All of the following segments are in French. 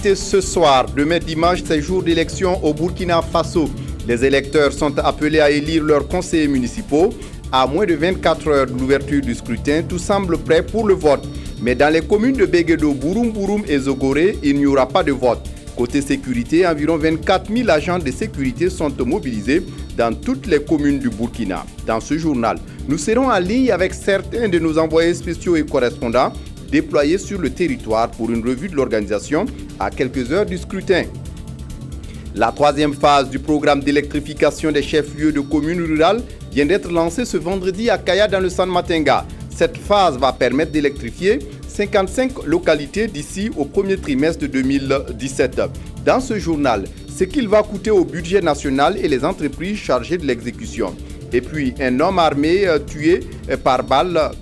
l'actualité ce soir. Demain dimanche, c'est jour d'élection au Burkina Faso. Les électeurs sont appelés à élire leurs conseillers municipaux. À moins de 24 heures de l'ouverture du scrutin, tout semble prêt pour le vote. Mais dans les communes de Béguédo, Bouroum et Zogoré, il n'y aura pas de vote. Côté sécurité, environ 24 000 agents de sécurité sont mobilisés dans toutes les communes du Burkina. Dans ce journal, nous serons en ligne avec certains de nos envoyés spéciaux et correspondants déployés sur le territoire pour une revue de l'organisation à quelques heures du scrutin. La troisième phase du programme d'électrification des chefs-lieux de communes rurales vient d'être lancée ce vendredi à Kaya dans le San Matenga. Cette phase va permettre d'électrifier 55 localités d'ici au premier trimestre de 2017. Dans ce journal, ce qu'il va coûter au budget national et les entreprises chargées de l'exécution. Et puis, un homme armé tué par balle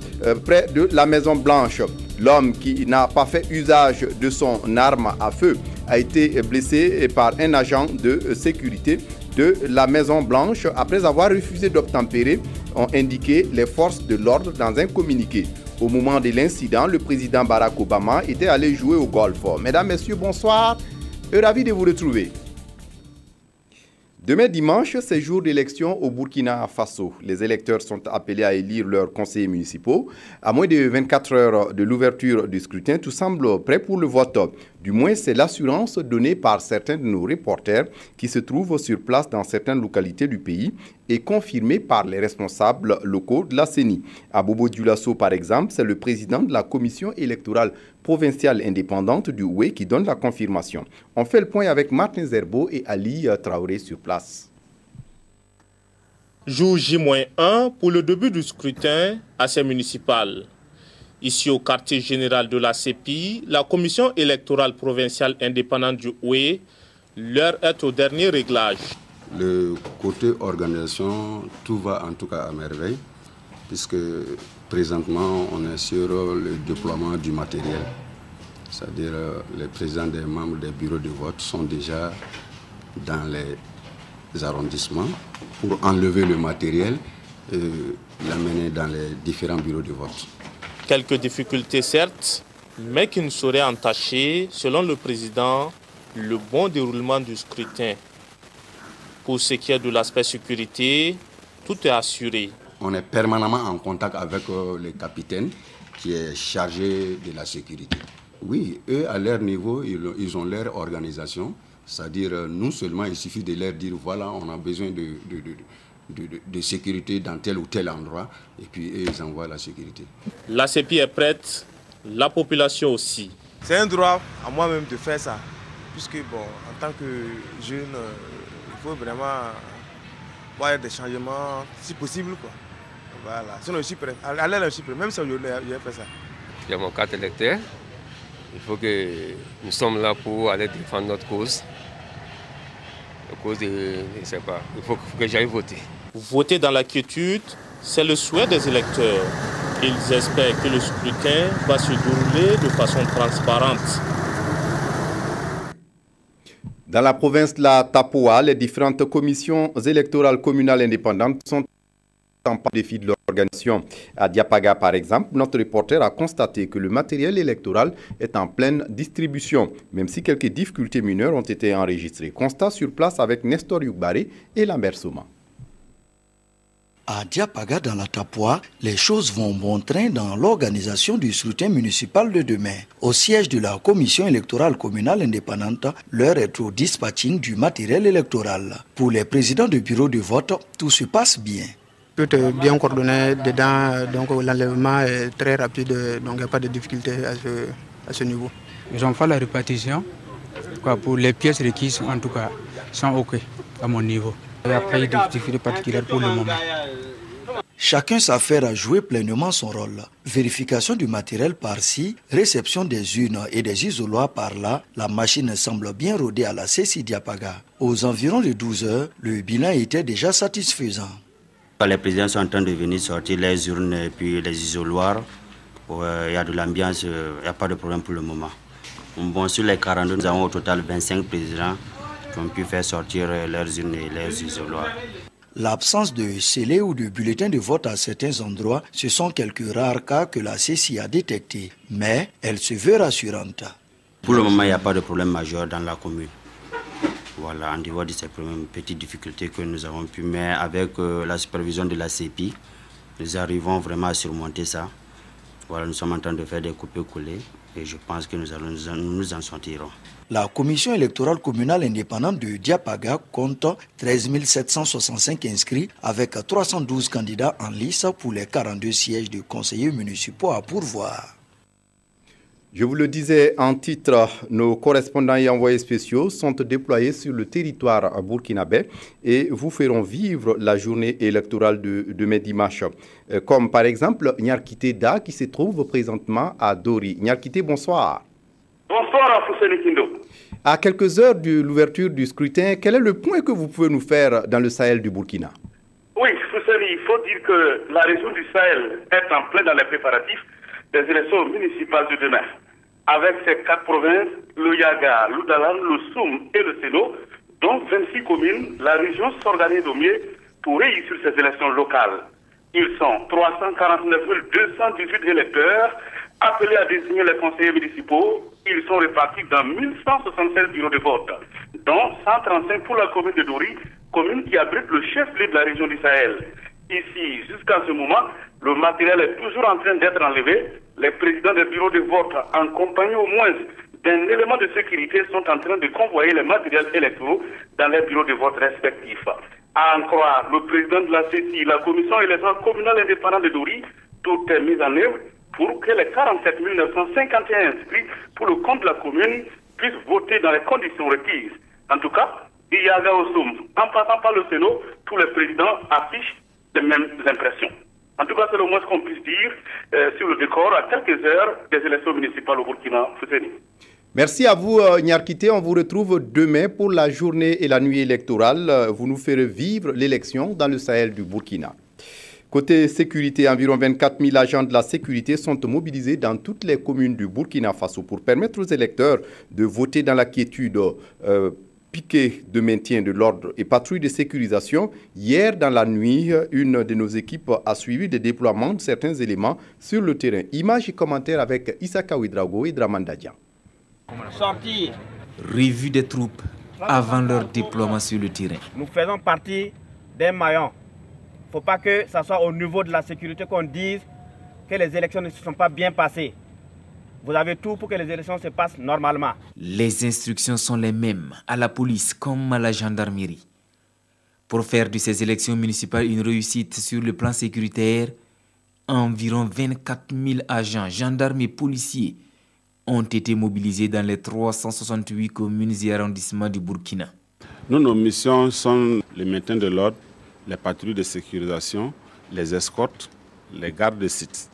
près de la Maison Blanche. L'homme qui n'a pas fait usage de son arme à feu a été blessé par un agent de sécurité de la Maison Blanche après avoir refusé d'obtempérer, ont indiqué les forces de l'ordre dans un communiqué. Au moment de l'incident, le président Barack Obama était allé jouer au golf. Mesdames, Messieurs, bonsoir et ravi de vous retrouver. Demain dimanche, c'est jour d'élection au Burkina Faso. Les électeurs sont appelés à élire leurs conseillers municipaux. À moins de 24 heures de l'ouverture du scrutin, tout semble prêt pour le vote. Du moins, c'est l'assurance donnée par certains de nos reporters qui se trouvent sur place dans certaines localités du pays et confirmée par les responsables locaux de la CENI. À Bobo Dioulasso, par exemple, c'est le président de la commission électorale provinciale indépendante du Oué qui donne la confirmation. On fait le point avec Martin Zerbo et Ali Traoré sur place. Jour J-1 pour le début du scrutin à ces municipales. Ici au quartier général de la CEPI, la commission électorale provinciale indépendante du Oué, l'heure est au dernier réglage. Le côté organisation, tout va en tout cas à merveille, puisque présentement on est sur le déploiement du matériel. C'est-à-dire les présidents des membres des bureaux de vote sont déjà dans les arrondissements pour enlever le matériel et l'amener dans les différents bureaux de vote. Quelques difficultés certes, mais qui ne sauraient entacher, selon le président, le bon déroulement du scrutin. Pour ce qui est de l'aspect sécurité, tout est assuré. On est permanemment en contact avec le capitaine qui est chargé de la sécurité. Oui, eux, à leur niveau, ils ont leur organisation. C'est-à-dire, non seulement il suffit de leur dire, voilà, on a besoin de sécurité dans tel ou tel endroit, et puis eux, ils envoient la sécurité. La CEPI est prête, la population aussi. C'est un droit à moi-même de faire ça, puisque, bon, en tant que jeune, il faut vraiment voir des changements, si possible, quoi. Voilà, sinon je suis prêt. À l'air, je suis prêt, même si aujourd'hui, je vais faire ça. J'ai mon carte électeur. Il faut que nous sommes là pour aller défendre notre cause. La cause de, je ne sais pas, il faut que j'aille voter. Voter dans la quiétude, c'est le souhait des électeurs. Ils espèrent que le scrutin va se dérouler de façon transparente. Dans la province de la Tapoa, les différentes commissions électorales communales indépendantes sont en défi de l'organisation. À Diapaga, par exemple, notre reporter a constaté que le matériel électoral est en pleine distribution, même si quelques difficultés mineures ont été enregistrées. Constat sur place avec Nestor Youkbaré et Lambert Souma. À Diapaga, dans la Tapoa, les choses vont bon train dans l'organisation du scrutin municipal de demain. Au siège de la commission électorale communale indépendante, l'heure est au dispatching du matériel électoral. Pour les présidents de bureau de vote, tout se passe bien. Tout est bien coordonné dedans, donc l'enlèvement est très rapide, donc il n'y a pas de difficulté à ce niveau. Ils ont fait la répartition, pour les pièces requises en tout cas, sont OK à mon niveau. Il n'y a pas eu de difficulté particulière pour le moment. Chacun s'affaire à jouer pleinement son rôle. Vérification du matériel par-ci, réception des urnes et des isoloirs par-là, la machine semble bien rodée à la CECI Diapaga. Aux environs de 12 heures, le bilan était déjà satisfaisant. Les présidents sont en train de venir sortir les urnes et puis les isoloirs. Il y a de l'ambiance, il n'y a pas de problème pour le moment. Bon, sur les 42, nous avons au total 25 présidents qui ont pu faire sortir leurs urnes et leurs isoloirs. L'absence de scellés ou de bulletins de vote à certains endroits, ce sont quelques rares cas que la CECI a détectés, mais elle se veut rassurante. Pour le moment, il n'y a pas de problème majeur dans la commune. Voilà, en dehors de ces petites difficultés que nous avons pu, mais avec la supervision de la CEPI, nous arrivons vraiment à surmonter ça. Voilà, nous sommes en train de faire des coupés-collés et je pense que nous en sortirons. La commission électorale communale indépendante de Diapaga compte 13 765 inscrits avec 312 candidats en lice pour les 42 sièges de conseillers municipaux à pourvoir. Je vous le disais en titre, nos correspondants et envoyés spéciaux sont déployés sur le territoire burkinabé et vous feront vivre la journée électorale de mai dimanche. Comme par exemple Nyarkité Da qui se trouve présentement à Dori. Nyarkité, bonsoir. Bonsoir à Fousseni Kindo. À quelques heures de l'ouverture du scrutin, quel est le point que vous pouvez nous faire dans le Sahel du Burkina? Oui, Fousseni, il faut dire que la région du Sahel est en plein dans les préparatifs des élections municipales de demain. Avec ces 4 provinces, le Yaga, l'Oudalan, le Soum et le Séno, dont 26 communes, la région s'organise au mieux pour réussir ces élections locales. Ils sont 349 218 électeurs appelés à désigner les conseillers municipaux. Ils sont répartis dans 1176 bureaux de vote, dont 135 pour la commune de Dori, commune qui abrite le chef-lieu de la région du Sahel. Ici, jusqu'à ce moment, le matériel est toujours en train d'être enlevé. Les présidents des bureaux de vote, en compagnie au moins d'un élément de sécurité, sont en train de convoyer les matériels électoraux dans les bureaux de vote respectifs. À en croire le président de la CECI, la commission électorale communale indépendante de Dori, tout est mis en œuvre pour que les 47 951 inscrits pour le compte de la commune puissent voter dans les conditions requises. En tout cas, Yaga au Soum, en passant par le Sénat, tous les présidents affichent les mêmes impressions. En tout cas, c'est le moins qu'on puisse dire sur le décor à quelques heures des élections municipales au Burkina Faso. Merci à vous, Nyarkité. On vous retrouve demain pour la journée et la nuit électorale. Vous nous ferez vivre l'élection dans le Sahel du Burkina. Côté sécurité, environ 24 000 agents de la sécurité sont mobilisés dans toutes les communes du Burkina Faso pour permettre aux électeurs de voter dans la quiétude. Piquet de maintien de l'ordre et patrouille de sécurisation. Hier, dans la nuit, une de nos équipes a suivi le déploiement de certains éléments sur le terrain. Images et commentaires avec Issaka Ouedraogo et Draman Dadian. Revue des troupes avant leur déploiement sur le terrain. Nous faisons partie des maillons. Il ne faut pas que ce soit au niveau de la sécurité qu'on dise que les élections ne se sont pas bien passées. Vous avez tout pour que les élections se passent normalement. Les instructions sont les mêmes à la police comme à la gendarmerie. Pour faire de ces élections municipales une réussite sur le plan sécuritaire, environ 24 000 agents, gendarmes et policiers ont été mobilisés dans les 368 communes et arrondissements du Burkina. Nos missions sont le maintien de l'ordre, les patrouilles de sécurisation, les escortes, les gardes de sites.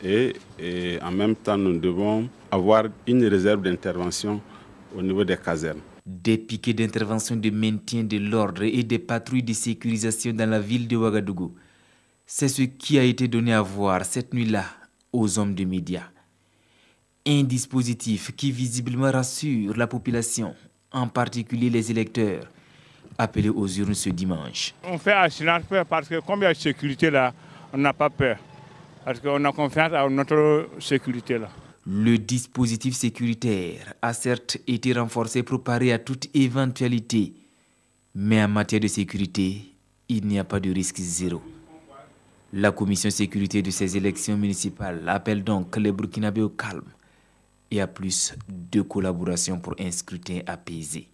Et en même temps, nous devons avoir une réserve d'intervention au niveau des casernes. Des piquets d'intervention de maintien de l'ordre et des patrouilles de sécurisation dans la ville de Ouagadougou. C'est ce qui a été donné à voir cette nuit-là aux hommes de médias. Un dispositif qui visiblement rassure la population, en particulier les électeurs, appelés aux urnes ce dimanche. On fait un silence parce que comme il y a sécurité là, on n'a pas peur. Parce qu'on a confiance à notre sécurité là. Le dispositif sécuritaire a certes été renforcé pour parer à toute éventualité. Mais en matière de sécurité, il n'y a pas de risque zéro. La commission sécurité de ces élections municipales appelle donc les Burkinabés au calme et à plus de collaboration pour un scrutin apaisé.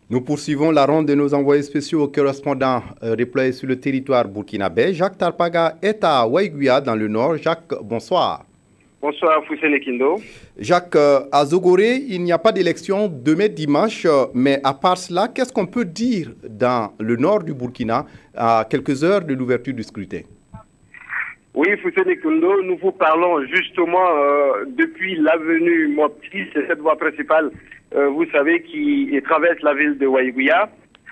Nous poursuivons la ronde de nos envoyés spéciaux correspondants déployés sur le territoire burkinabé. Jacques Tarpaga est à Waïguia dans le nord. Jacques, bonsoir. Bonsoir, Fousseni Kindo. Jacques, à Zogoré, il n'y a pas d'élection demain dimanche, mais à part cela, qu'est-ce qu'on peut dire dans le nord du Burkina à quelques heures de l'ouverture du scrutin? Oui, Fousseni Kindo, nous vous parlons justement depuis l'avenue Mopti, c'est cette voie principale, vous savez, qui traverse la ville de Waïguia.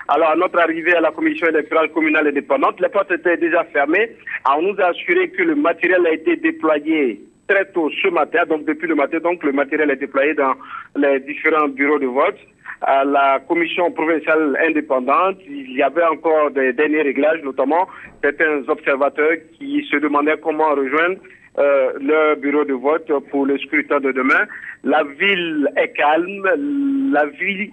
Alors, à notre arrivée à la commission électorale communale indépendante, les portes étaient déjà fermées. Alors, on nous a assuré que le matériel a été déployé très tôt ce matin, donc depuis le matin, donc le matériel est déployé dans les différents bureaux de vote. À la commission provinciale indépendante, il y avait encore des derniers réglages, notamment certains observateurs qui se demandaient comment rejoindre leur bureau de vote pour le scrutin de demain. La ville est calme, la vie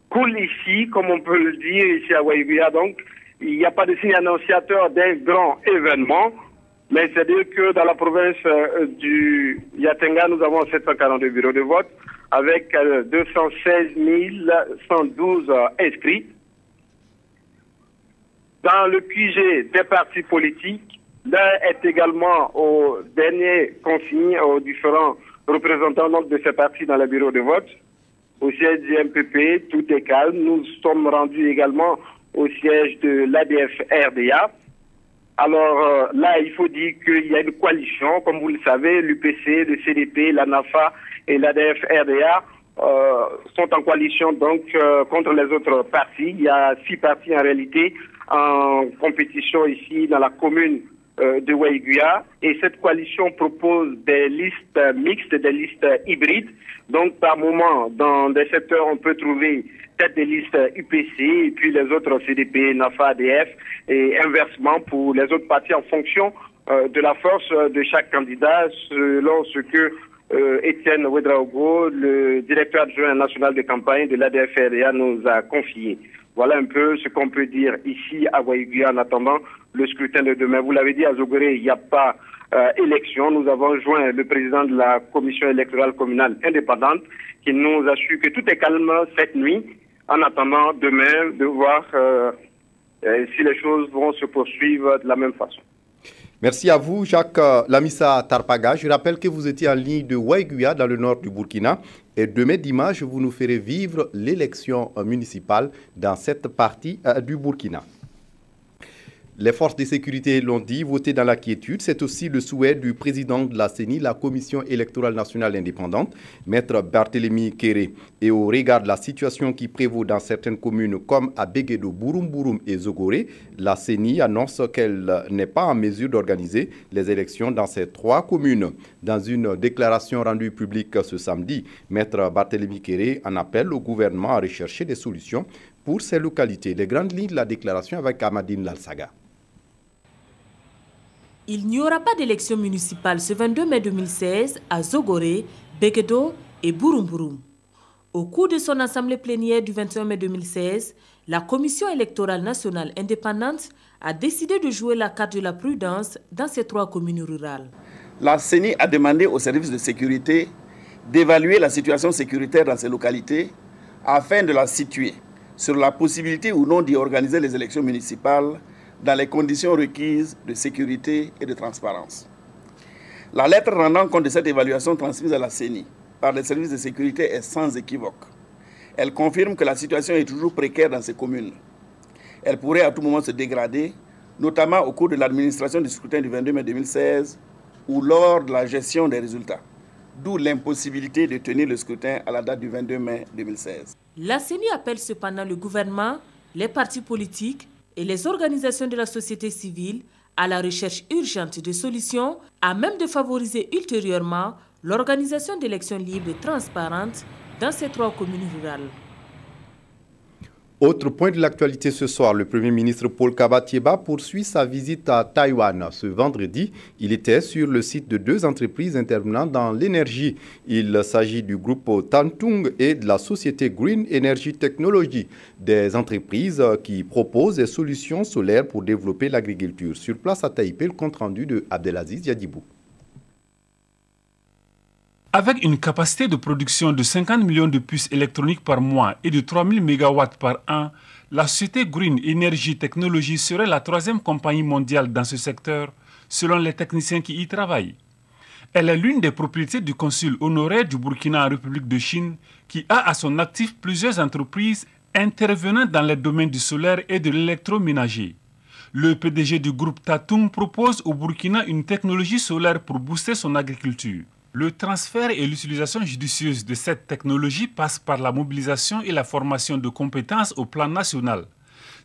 coule ici, comme on peut le dire ici à Waïguya. Donc, il n'y a pas de signe annonciateur d'un grand événement, mais c'est-à-dire que dans la province du Yatenga, nous avons 742 bureaux de vote avec 216 112 inscrits. Dans le QG des partis politiques, l'un est également aux derniers consignes aux différents représentants donc, de ces partis dans les bureaux de vote. Au siège du MPP, tout est calme. Nous sommes rendus également au siège de l'ADF-RDA. Alors là, il faut dire qu'il y a une coalition, comme vous le savez, l'UPC, le CDP, la NAFA et l'ADF-RDA sont en coalition donc contre les autres partis. Il y a 6 partis en réalité en compétition ici dans la commune de Waïguya, et cette coalition propose des listes mixtes, des listes hybrides. Donc par moment, dans des secteurs, on peut trouver peut-être des listes UPC et puis les autres CDP, NAFA, ADF, et inversement pour les autres partis en fonction de la force de chaque candidat, selon ce que Étienne Ouedraogo, le directeur adjoint national de campagne de l'ADF-RDA, nous a confié. Voilà un peu ce qu'on peut dire ici à Waïguya en attendant le scrutin de demain. Vous l'avez dit, à Zogoré, il n'y a pas élection. Nous avons joint le président de la commission électorale communale indépendante qui nous assure que tout est calme cette nuit en attendant demain de voir si les choses vont se poursuivre de la même façon. Merci à vous, Jacques Lamissa Tarpaga. Je rappelle que vous étiez en ligne de Waïguya, dans le nord du Burkina. Et demain dimanche, vous nous ferez vivre l'élection municipale dans cette partie du Burkina. Les forces de sécurité l'ont dit, voter dans la quiétude, c'est aussi le souhait du président de la CENI, la Commission électorale nationale indépendante, Maître Barthélémy Kéré. Et au regard de la situation qui prévaut dans certaines communes comme à Béguédo, Bouroum et Zogoré, la CENI annonce qu'elle n'est pas en mesure d'organiser les élections dans ces 3 communes. Dans une déclaration rendue publique ce samedi, Maître Barthélémy Kéré en appelle au gouvernement à rechercher des solutions pour ces localités. Les grandes lignes de la déclaration avec Amadine Lalsaga. Il n'y aura pas d'élection municipale ce 22 mai 2016 à Zogoré, Béguédo et Bouroum. Au cours de son assemblée plénière du 21 mai 2016, la Commission électorale nationale indépendante a décidé de jouer la carte de la prudence dans ces 3 communes rurales. La CENI a demandé aux services de sécurité d'évaluer la situation sécuritaire dans ces localités afin de la situer sur la possibilité ou non d'y organiser les élections municipales dans les conditions requises de sécurité et de transparence. La lettre rendant compte de cette évaluation transmise à la CENI par les services de sécurité est sans équivoque. Elle confirme que la situation est toujours précaire dans ces communes. Elle pourrait à tout moment se dégrader, notamment au cours de l'administration du scrutin du 22 mai 2016 ou lors de la gestion des résultats, d'où l'impossibilité de tenir le scrutin à la date du 22 mai 2016. La CENI appelle cependant le gouvernement, les partis politiques et les organisations de la société civile à la recherche urgente de solutions à même de favoriser ultérieurement l'organisation d'élections libres et transparentes dans ces 3 communes rurales. Autre point de l'actualité ce soir, le Premier ministre Paul Kabatieba poursuit sa visite à Taïwan. Ce vendredi, il était sur le site de 2 entreprises intervenant dans l'énergie. Il s'agit du groupe Tantung et de la société Green Energy Technology, des entreprises qui proposent des solutions solaires pour développer l'agriculture. Sur place à Taipei, le compte-rendu de Abdelaziz Yadibou. Avec une capacité de production de 50 millions de puces électroniques par mois et de 3000 MW par an, la société Green Energy Technology serait la 3e compagnie mondiale dans ce secteur, selon les techniciens qui y travaillent. Elle est l'une des propriétés du consul honoraire du Burkina en République de Chine, qui a à son actif plusieurs entreprises intervenant dans les domaines du solaire et de l'électroménager. Le PDG du groupe Tatung propose au Burkina une technologie solaire pour booster son agriculture. Le transfert et l'utilisation judicieuse de cette technologie passent par la mobilisation et la formation de compétences au plan national.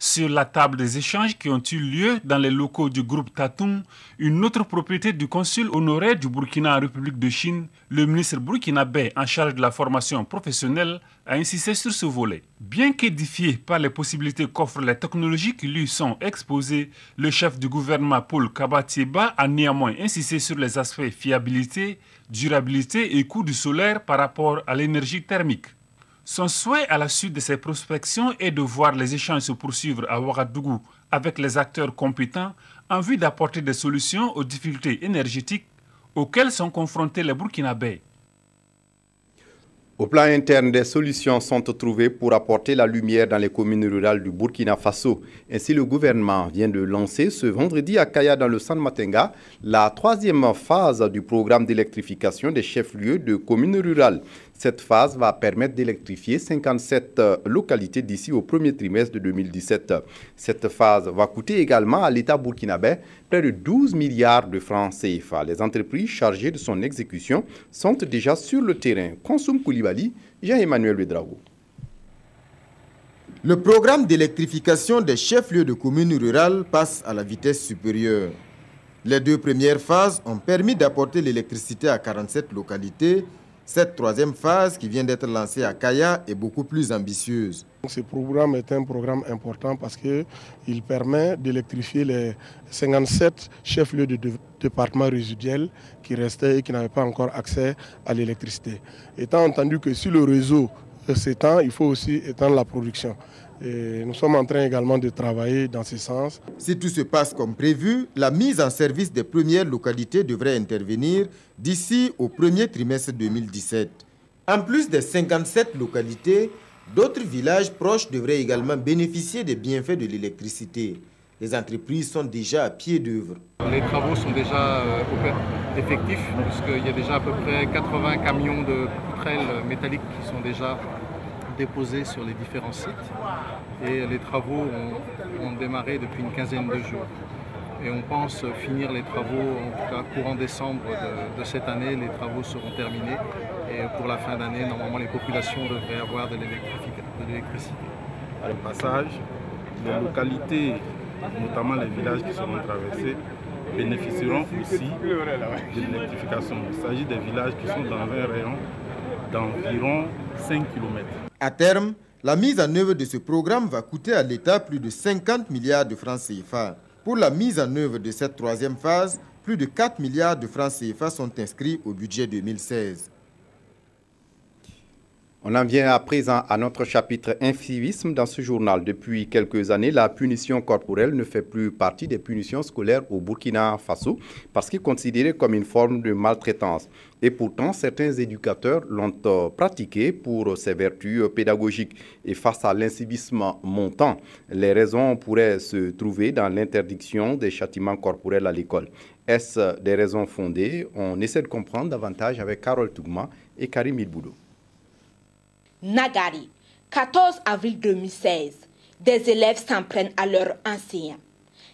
Sur la table des échanges qui ont eu lieu dans les locaux du groupe Tatoum, une autre propriété du consul honoraire du Burkina en République de Chine, le ministre burkinabé en charge de la formation professionnelle a insisté sur ce volet. Bien qu'édifié par les possibilités qu'offrent les technologies qui lui sont exposées, le chef du gouvernement Paul Kabatieba a néanmoins insisté sur les aspects fiabilité, durabilité et coût du solaire par rapport à l'énergie thermique. Son souhait à la suite de ces prospections est de voir les échanges se poursuivre à Ouagadougou avec les acteurs compétents en vue d'apporter des solutions aux difficultés énergétiques auxquelles sont confrontés les Burkinabés. Au plan interne, des solutions sont trouvées pour apporter la lumière dans les communes rurales du Burkina Faso. Ainsi, le gouvernement vient de lancer ce vendredi à Kaya, dans le San Matenga, la 3e phase du programme d'électrification des chefs-lieux de communes rurales. Cette phase va permettre d'électrifier 57 localités d'ici au premier trimestre de 2017. Cette phase va coûter également à l'État burkinabé près de 12 milliards de francs CFA. Les entreprises chargées de son exécution sont déjà sur le terrain. Konsoum Koulibaly, Jean-Emmanuel Ouedraogo. Le programme d'électrification des chefs-lieux de communes rurales passe à la vitesse supérieure. Les 2 premières phases ont permis d'apporter l'électricité à 47 localités. Cette 3e phase qui vient d'être lancée à Kaya est beaucoup plus ambitieuse. Ce programme est un programme important parce qu'il permet d'électrifier les 57 chefs-lieux de départements résiduels qui restaient et qui n'avaient pas encore accès à l'électricité. Étant entendu que si le réseau s'étend, il faut aussi étendre la production. Et nous sommes en train également de travailler dans ce sens. Si tout se passe comme prévu, la mise en service des premières localités devrait intervenir d'ici au premier trimestre 2017. En plus des 57 localités, d'autres villages proches devraient également bénéficier des bienfaits de l'électricité. Les entreprises sont déjà à pied d'œuvre. Les travaux sont déjà effectifs, puisqu'il y a déjà à peu près 80 camions de poutrelles métalliques qui sont déjà déposés sur les différents sites. Et les travaux ont démarré depuis une quinzaine de jours. Et on pense finir les travaux, en tout cas courant décembre de cette année, les travaux seront terminés. Et pour la fin d'année, normalement, les populations devraient avoir de l'électricité. Au passage, les localités, notamment les villages qui seront traversés, bénéficieront aussi de l'électrification. Il s'agit des villages qui sont dans un rayon d'environ 5 km. À terme, la mise en œuvre de ce programme va coûter à l'État plus de 50 milliards de francs CFA. Pour la mise en œuvre de cette 3e phase, plus de 4 milliards de francs CFA sont inscrits au budget 2016. On en vient à présent à notre chapitre incivisme dans ce journal. Depuis quelques années, la punition corporelle ne fait plus partie des punitions scolaires au Burkina Faso parce qu'elle est considérée comme une forme de maltraitance. Et pourtant, certains éducateurs l'ont pratiquée pour ses vertus pédagogiques. Et face à l'incivisme montant, les raisons pourraient se trouver dans l'interdiction des châtiments corporels à l'école. Est-ce des raisons fondées? On essaie de comprendre davantage avec Carole Tougma et Karim Ilboudou. Nagari, 14 avril 2016, des élèves s'en prennent à leurs enseignants.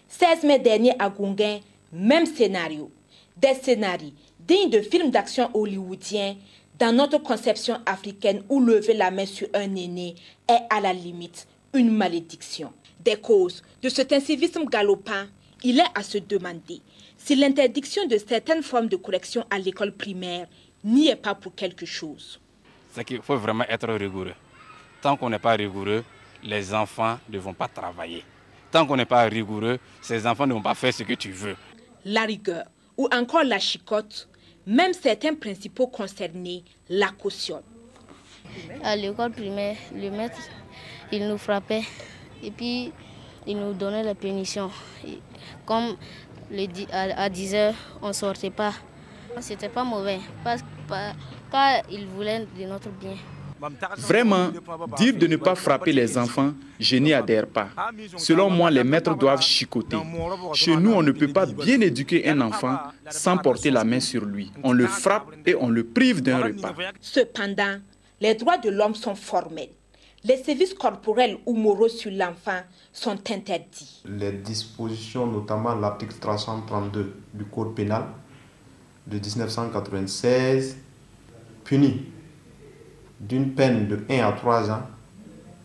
16 mai dernier à Gunguin, même scénario. Des scénarios dignes de films d'action hollywoodiens dans notre conception africaine où lever la main sur un aîné est à la limite une malédiction. Des causes de cet incivisme galopant, il est à se demander si l'interdiction de certaines formes de correction à l'école primaire n'y est pas pour quelque chose. C'est qu'il faut vraiment être rigoureux. Tant qu'on n'est pas rigoureux, les enfants ne vont pas travailler. Tant qu'on n'est pas rigoureux, ces enfants ne vont pas faire ce que tu veux. La rigueur ou encore la chicotte, même certains principaux concernés la cautionnent. À l'école primaire, le maître, il nous frappait et puis il nous donnait la punition. Et comme à 10 h, on ne sortait pas. C'était pas mauvais parce qu'il voulait de notre bien. Vraiment, dire de ne pas frapper les enfants, je n'y adhère pas. Selon moi, les maîtres doivent chicoter. Chez nous, on ne peut pas bien éduquer un enfant sans porter la main sur lui. On le frappe et on le prive d'un repas. Cependant, les droits de l'homme sont formels. Les services corporels ou moraux sur l'enfant sont interdits. Les dispositions, notamment l'article 332 du Code pénal de 1996, punit d'une peine de 1 à 3 ans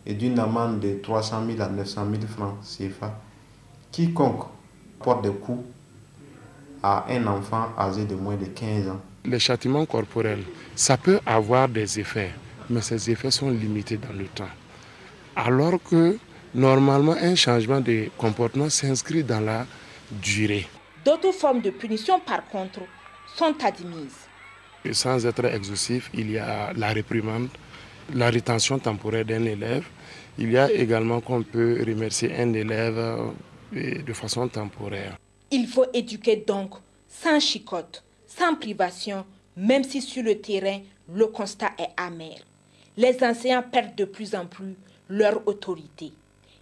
et d'une amende de 300 000 à 900 000 francs CFA quiconque porte des coups à un enfant âgé de moins de 15 ans. Les châtiments corporels, ça peut avoir des effets, mais ces effets sont limités dans le temps. Alors que normalement, un changement de comportement s'inscrit dans la durée. D'autres formes de punition, par contre, sont admises. Et sans être exhaustif, il y a la réprimande, la rétention temporaire d'un élève. Il y a également qu'on peut remercier un élève de façon temporaire. Il faut éduquer donc sans chicotte, sans privation, même si sur le terrain, le constat est amer. Les enseignants perdent de plus en plus leur autorité.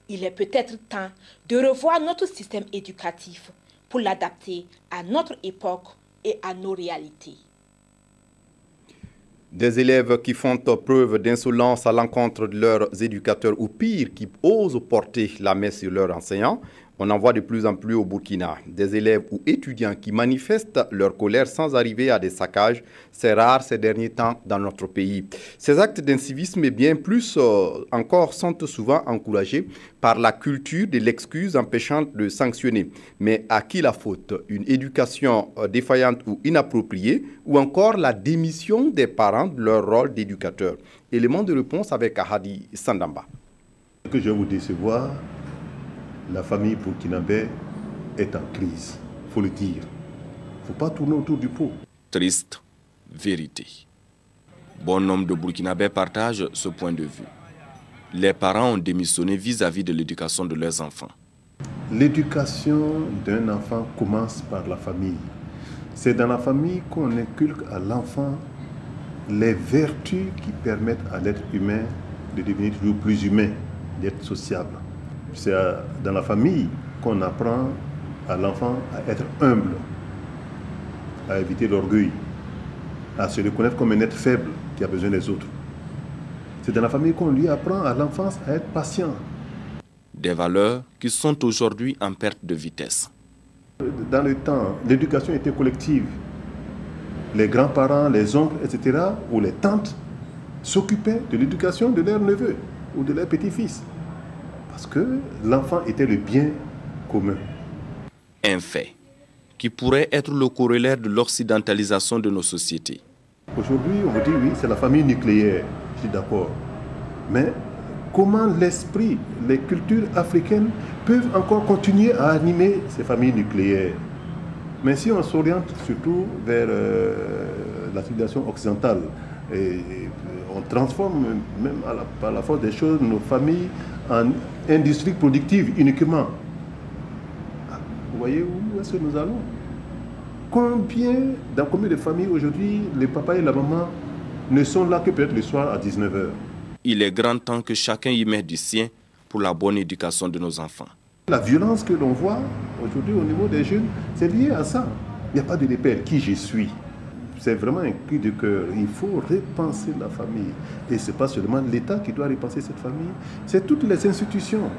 Il est peut-être temps de revoir notre système éducatif pour l'adapter à notre époque et à nos réalités. Des élèves qui font preuve d'insolence à l'encontre de leurs éducateurs ou pire, qui osent porter la main sur leurs enseignants, on en voit de plus en plus au Burkina. Des élèves ou étudiants qui manifestent leur colère sans arriver à des saccages, c'est rare ces derniers temps dans notre pays. Ces actes d'incivisme et bien plus encore sont souvent encouragés par la culture de l'excuse empêchant de sanctionner. Mais à qui la faute? Une éducation défaillante ou inappropriée ou encore la démission des parents de leur rôle d'éducateur? Élément de réponse avec Hadi Sandamba. Que je vais vous décevoir, la famille burkinabé est en crise, il faut le dire. Il ne faut pas tourner autour du pot. Triste vérité. Bon nombre de Burkinabés partagent ce point de vue. Les parents ont démissionné vis-à-vis de l'éducation de leurs enfants. L'éducation d'un enfant commence par la famille. C'est dans la famille qu'on inculque à l'enfant les vertus qui permettent à l'être humain de devenir toujours plus humain, d'être sociable. C'est dans la famille qu'on apprend à l'enfant à être humble, à éviter l'orgueil, à se reconnaître comme un être faible qui a besoin des autres. C'est dans la famille qu'on lui apprend à l'enfance à être patient. Des valeurs qui sont aujourd'hui en perte de vitesse. Dans le temps, l'éducation était collective. Les grands-parents, les oncles, etc., ou les tantes s'occupaient de l'éducation de leurs neveux ou de leurs petits-fils. Parce que l'enfant était le bien commun. Un fait qui pourrait être le corollaire de l'occidentalisation de nos sociétés. Aujourd'hui, on vous dit oui, c'est la famille nucléaire, je suis d'accord. Mais comment l'esprit, les cultures africaines peuvent encore continuer à animer ces familles nucléaires? Mais si on s'oriente surtout vers la civilisation occidentale, et on transforme même par la force des choses nos familles en industrie productive uniquement. Vous voyez où est-ce que nous allons? Dans combien de familles aujourd'hui, le papa et la maman ne sont là que peut-être le soir à 19h? Il est grand temps que chacun y mette du sien pour la bonne éducation de nos enfants. La violence que l'on voit aujourd'hui au niveau des jeunes, c'est lié à ça. Il n'y a pas de repère qui je suis. C'est vraiment un cri de cœur. Il faut repenser la famille. Et ce n'est pas seulement l'État qui doit repenser cette famille, c'est toutes les institutions,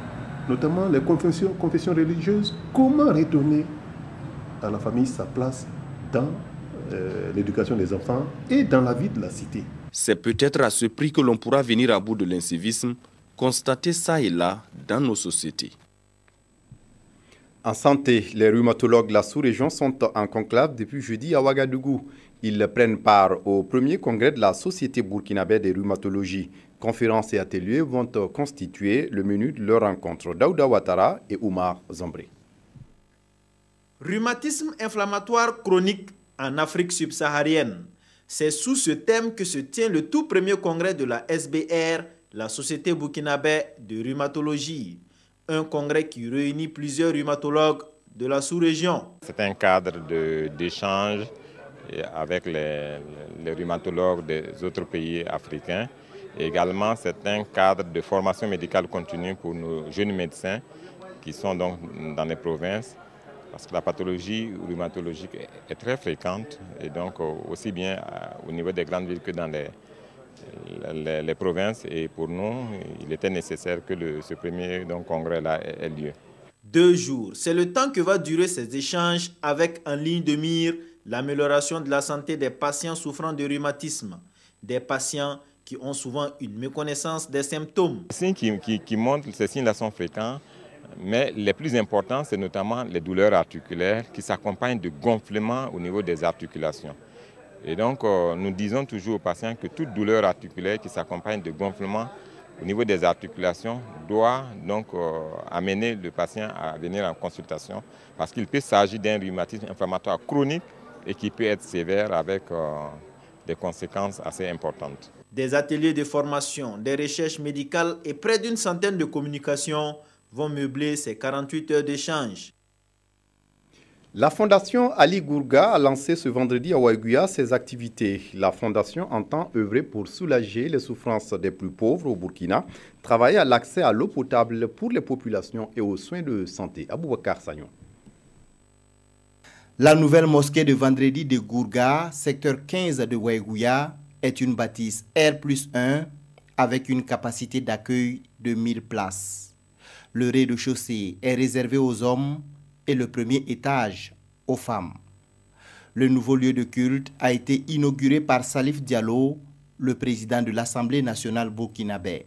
notamment les confessions religieuses. Comment redonner à la famille sa place dans l'éducation des enfants et dans la vie de la cité? C'est peut-être à ce prix que l'on pourra venir à bout de l'incivisme, constaté ça et là dans nos sociétés. En santé, les rhumatologues de la sous-région sont en conclave depuis jeudi à Ouagadougou. Ils prennent part au premier congrès de la Société burkinabé de rhumatologie. Conférences et ateliers vont constituer le menu de leur rencontre. Daouda Ouattara et Oumar Zambré. Rhumatisme inflammatoire chronique en Afrique subsaharienne. C'est sous ce thème que se tient le tout premier congrès de la SBR, la Société burkinabé de rhumatologie. Un congrès qui réunit plusieurs rhumatologues de la sous-région. C'est un cadre d'échange avec les rhumatologues des autres pays africains. Et également, c'est un cadre de formation médicale continue pour nos jeunes médecins qui sont donc dans les provinces. Parce que la pathologie rhumatologique est très fréquente et donc aussi bien au niveau des grandes villes que dans les provinces. Et pour nous, il était nécessaire que ce premier congrès-là ait lieu. 2 jours, c'est le temps que va durer ces échanges avec en ligne de mire l'amélioration de la santé des patients souffrant de rhumatisme. Des patients qui ont souvent une méconnaissance des symptômes. Les signes qui montrent, ces signes-là sont fréquents, mais les plus importants, c'est notamment les douleurs articulaires qui s'accompagnent de gonflements au niveau des articulations. Et donc, nous disons toujours aux patients que toute douleur articulaire qui s'accompagne de gonflements au niveau des articulations doit donc amener le patient à venir en consultation parce qu'il peut s'agir d'un rhumatisme inflammatoire chronique et qui peut être sévère avec des conséquences assez importantes. Des ateliers de formation, des recherches médicales et près d'une centaine de communications vont meubler ces 48 heures d'échange. La Fondation Ali Gourga a lancé ce vendredi à Waiguya ses activités. La Fondation entend œuvrer pour soulager les souffrances des plus pauvres au Burkina, travailler à l'accès à l'eau potable pour les populations et aux soins de santé. Aboubakar Sagnon. La nouvelle mosquée de vendredi de Gourga, secteur 15 de Waiguya, est une bâtisse R+1 avec une capacité d'accueil de 1000 places. Le rez-de-chaussée est réservé aux hommes et le premier étage aux femmes. Le nouveau lieu de culte a été inauguré par Salif Diallo, le président de l'Assemblée nationale burkinabé.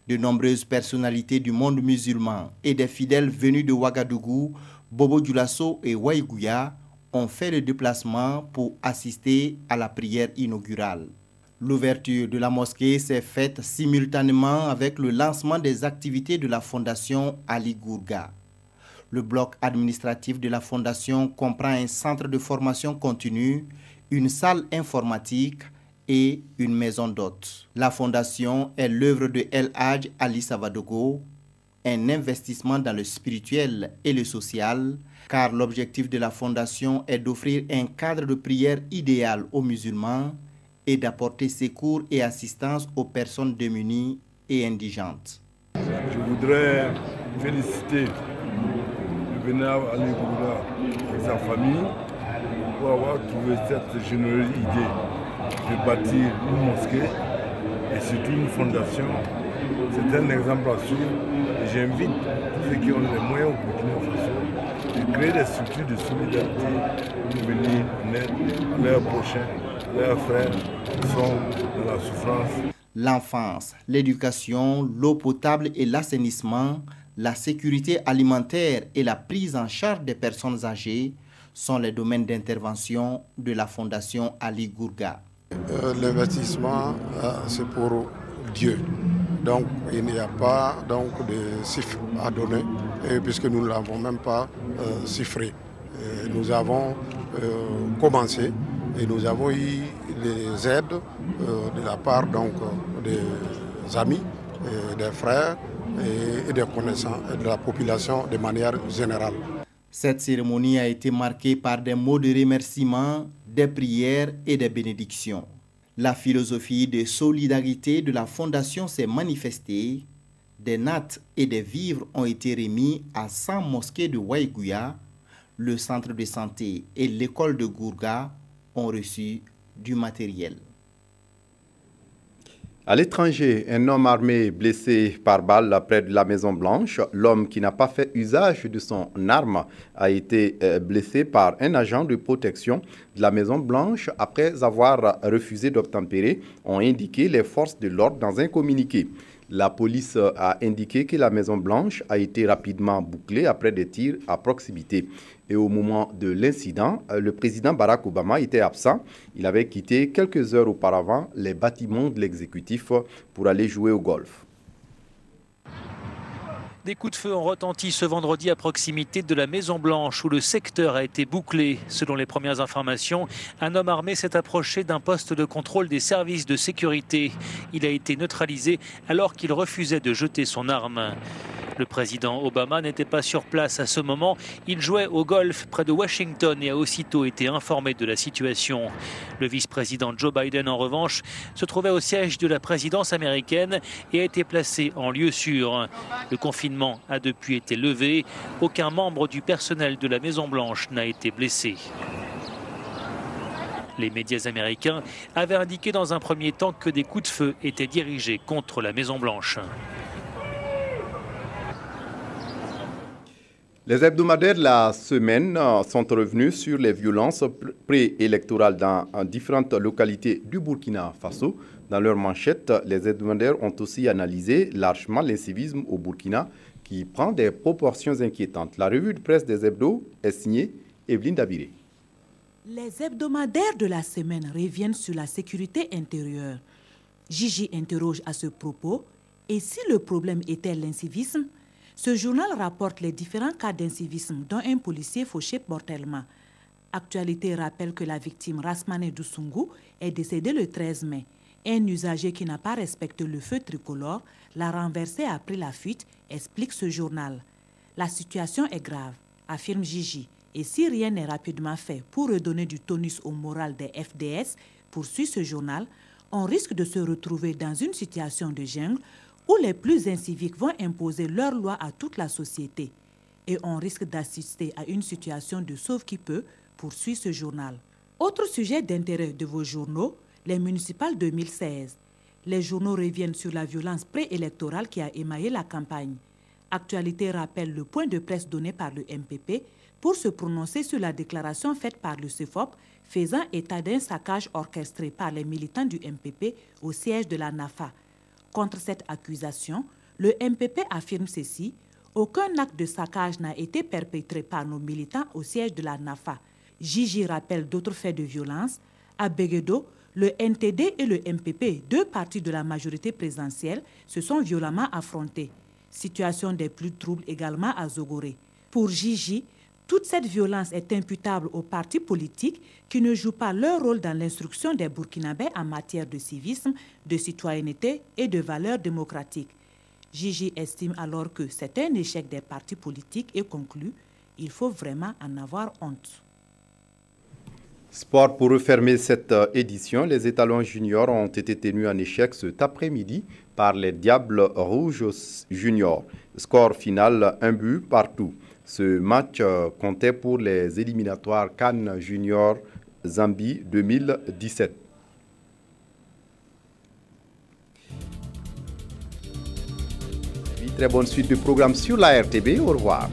De nombreuses personnalités du monde musulman et des fidèles venus de Ouagadougou, Bobo Dioulasso et Waiguya ont fait le déplacement pour assister à la prière inaugurale. L'ouverture de la mosquée s'est faite simultanément avec le lancement des activités de la Fondation Ali Gourga. Le bloc administratif de la Fondation comprend un centre de formation continue, une salle informatique et une maison d'hôtes. La Fondation est l'œuvre de El Hadj Ali Savadogo, un investissement dans le spirituel et le social, car l'objectif de la Fondation est d'offrir un cadre de prière idéal aux musulmans et d'apporter secours et assistance aux personnes démunies et indigentes. Je voudrais féliciter le vénérable Ali Gourga et sa famille pour avoir trouvé cette généreuse idée de bâtir une mosquée et surtout une fondation. C'est un exemple à suivre et j'invite tous ceux qui ont les moyens au Burkina Faso de créer des structures de solidarité pour venir en aide à leurs prochains, à leurs frères qui sont dans la souffrance. L'enfance, l'éducation, l'eau potable et l'assainissement, la sécurité alimentaire et la prise en charge des personnes âgées sont les domaines d'intervention de la Fondation Ali Gourga. L'investissement, c'est pour Dieu. Donc, il n'y a pas donc, de chiffre à donner, puisque nous ne l'avons même pas chiffré. Nous avons commencé et nous avons eu les aides de la part donc, des amis, des frères et des connaissants et de la population de manière générale. Cette cérémonie a été marquée par des mots de remerciement, des prières et des bénédictions. La philosophie de solidarité de la Fondation s'est manifestée. Des nattes et des vivres ont été remis à 100 mosquées de Waiguya. Le centre de santé et l'école de Gourga ont reçu du matériel. À l'étranger, un homme armé blessé par balle près de la Maison Blanche. L'homme qui n'a pas fait usage de son arme a été blessé par un agent de protection de la Maison Blanche après avoir refusé d'obtempérer, ont indiqué les forces de l'ordre dans un communiqué. La police a indiqué que la Maison Blanche a été rapidement bouclée après des tirs à proximité. Et au moment de l'incident, le président Barack Obama était absent. Il avait quitté quelques heures auparavant les bâtiments de l'exécutif pour aller jouer au golf. Des coups de feu ont retenti ce vendredi à proximité de la Maison Blanche où le secteur a été bouclé. Selon les premières informations, un homme armé s'est approché d'un poste de contrôle des services de sécurité. Il a été neutralisé alors qu'il refusait de jeter son arme. Le président Obama n'était pas sur place à ce moment. Il jouait au golf près de Washington et a aussitôt été informé de la situation. Le vice-président Joe Biden, en revanche, se trouvait au siège de la présidence américaine et a été placé en lieu sûr. Le confinement a depuis été levé. Aucun membre du personnel de la Maison-Blanche n'a été blessé. Les médias américains avaient indiqué dans un premier temps que des coups de feu étaient dirigés contre la Maison-Blanche. Les hebdomadaires de la semaine sont revenus sur les violences préélectorales dans différentes localités du Burkina Faso. Dans leur manchette, les hebdomadaires ont aussi analysé largement l'incivisme au Burkina qui prend des proportions inquiétantes. La revue de presse des hebdos est signée Evelyne Dabiré. Les hebdomadaires de la semaine reviennent sur la sécurité intérieure. Gigi interroge à ce propos, et si le problème était l'incivisme, ce journal rapporte les différents cas d'incivisme dont un policier fauché mortellement. Actualité rappelle que la victime Rasmane Doussungou est décédée le 13 mai. Un usager qui n'a pas respecté le feu tricolore l'a renversé après la fuite, explique ce journal. La situation est grave, affirme Gigi, et si rien n'est rapidement fait pour redonner du tonus au moral des FDS, poursuit ce journal, on risque de se retrouver dans une situation de jungle où les plus inciviques vont imposer leurs lois à toute la société. Et on risque d'assister à une situation de sauve-qui-peut, poursuit ce journal. Autre sujet d'intérêt de vos journaux, les municipales 2016. Les journaux reviennent sur la violence préélectorale qui a émaillé la campagne. Actualité rappelle le point de presse donné par le MPP pour se prononcer sur la déclaration faite par le CEFOP faisant état d'un saccage orchestré par les militants du MPP au siège de la NAFA. Contre cette accusation, le MPP affirme ceci: aucun acte de saccage n'a été perpétré par nos militants au siège de la NAFA. Gigi rappelle d'autres faits de violence. À Béguédo, le NTD et le MPP, deux partis de la majorité présidentielle, se sont violemment affrontés. Situation des plus troubles également à Zogoré. Pour Gigi, toute cette violence est imputable aux partis politiques qui ne jouent pas leur rôle dans l'instruction des Burkinabés en matière de civisme, de citoyenneté et de valeurs démocratiques. Gigi estime alors que c'est un échec des partis politiques et conclut: il faut vraiment en avoir honte. Sport, pour refermer cette édition, les étalons juniors ont été tenus en échec cet après-midi par les Diables Rouges juniors. Score final, 1 but partout. Ce match comptait pour les éliminatoires CAN Junior Zambie 2017. Très bonne suite de programme sur la RTB. Au revoir.